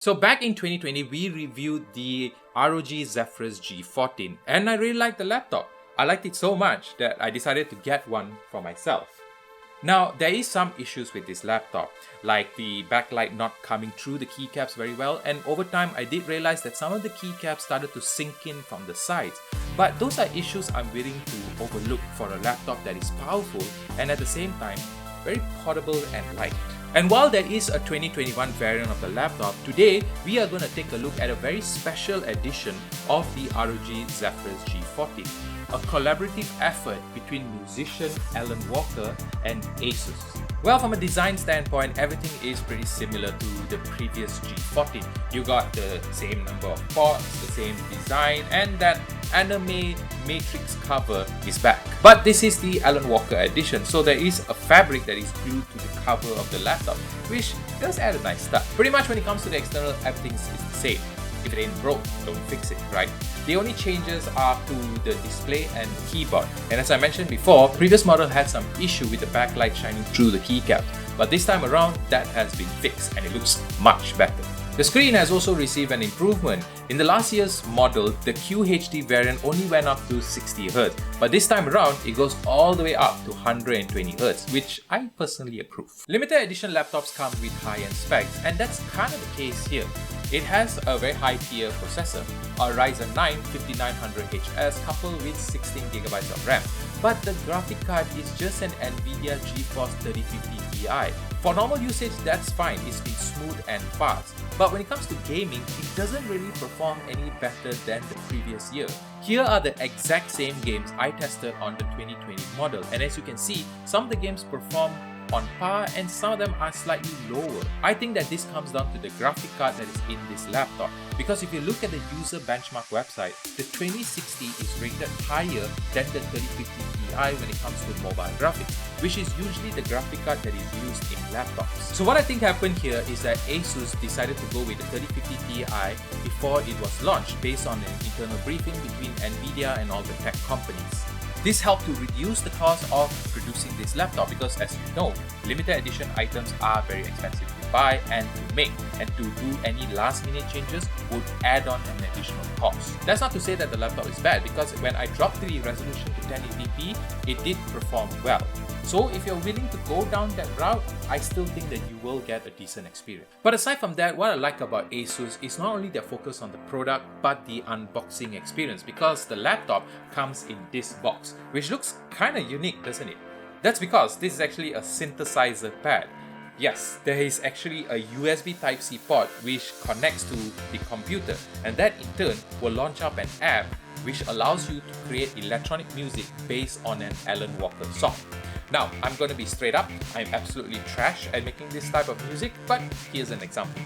So back in 2020, we reviewed the ROG Zephyrus G14 and I really liked the laptop. I liked it so much that I decided to get one for myself. Now, there is some issues with this laptop, like the backlight not coming through the keycaps very well, and over time I did realize that some of the keycaps started to sink in from the sides. But those are issues I'm willing to overlook for a laptop that is powerful and at the same time very portable and light. And while there is a 2021 variant of the laptop, today we are going to take a look at a very special edition of the ROG Zephyrus G14, a collaborative effort between musician Alan Walker and ASUS. Well, from a design standpoint, everything is pretty similar to the previous G14. You got the same number of ports, the same design, and that anime matrix cover is back. But this is the Alan Walker edition, so there is a fabric that is glued to the cover of the laptop, which does add a nice touch. Pretty much when it comes to the external, everything is the same. If it ain't broke, don't fix it, right? The only changes are to the display and the keyboard. And as I mentioned before, previous model had some issue with the backlight shining through the keycap. But this time around, that has been fixed and it looks much better. The screen has also received an improvement. In the last year's model, the QHD variant only went up to 60Hz, but this time around, it goes all the way up to 120Hz, which I personally approve. Limited edition laptops come with high-end specs, and that's kind of the case here. It has a very high-tier processor, a Ryzen 9 5900HS coupled with 16GB of RAM, but the graphic card is just an Nvidia GeForce 3050 Ti. For normal usage, that's fine, it's been smooth and fast. But when it comes to gaming, it doesn't really perform any better than the previous year. Here are the exact same games I tested on the 2020 model, and as you can see, some of the games perform on par and some of them are slightly lower. I think that this comes down to the graphic card that is in this laptop, because if you look at the user benchmark website, the 2060 is rated higher than the 3050 Ti when it comes to mobile graphics, which is usually the graphic card that is used in laptops. So what I think happened here is that ASUS decided to go with the 3050 Ti before it was launched based on an internal briefing between Nvidia and all the tech companies. This helped to reduce the cost of producing this laptop because, as you know, limited edition items are very expensive to buy and to make, and to do any last minute changes would add on an additional cost. That's not to say that the laptop is bad, because when I dropped the resolution to 1080p, it did perform well. So if you're willing to go down that route, I still think that you will get a decent experience. But aside from that, what I like about ASUS is not only their focus on the product, but the unboxing experience, because the laptop comes in this box, which looks kinda unique, doesn't it? That's because this is actually a synthesizer pad. Yes, there is actually a USB Type-C port which connects to the computer, and that in turn will launch up an app which allows you to create electronic music based on an Alan Walker song. Now, I'm going to be straight up, I'm absolutely trash at making this type of music, but here's an example.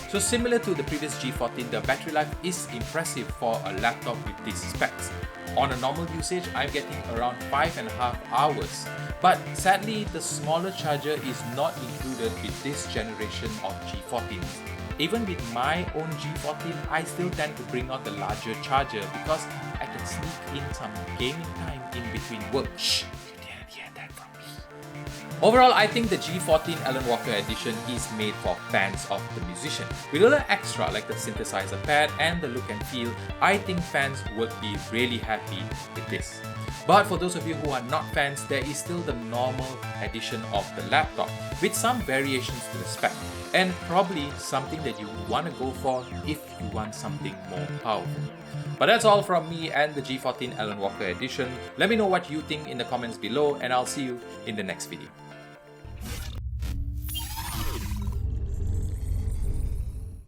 So similar to the previous G14, the battery life is impressive for a laptop with these specs. On a normal usage, I'm getting around 5.5 hours. But sadly, the smaller charger is not included with this generation of G14s. Even with my own G14, I still tend to bring out the larger charger because I can sneak in some gaming time in between work. Shh, you didn't hear that from me. Overall, I think the G14 Alan Walker edition is made for fans of the musician. With a little extra like the synthesizer pad and the look and feel, I think fans would be really happy with this. But for those of you who are not fans, there is still the normal edition of the laptop with some variations to the spec, and probably something that you want to go for if you want something more powerful. But that's all from me and the G14 Alan Walker edition. Let me know what you think in the comments below, and I'll see you in the next video.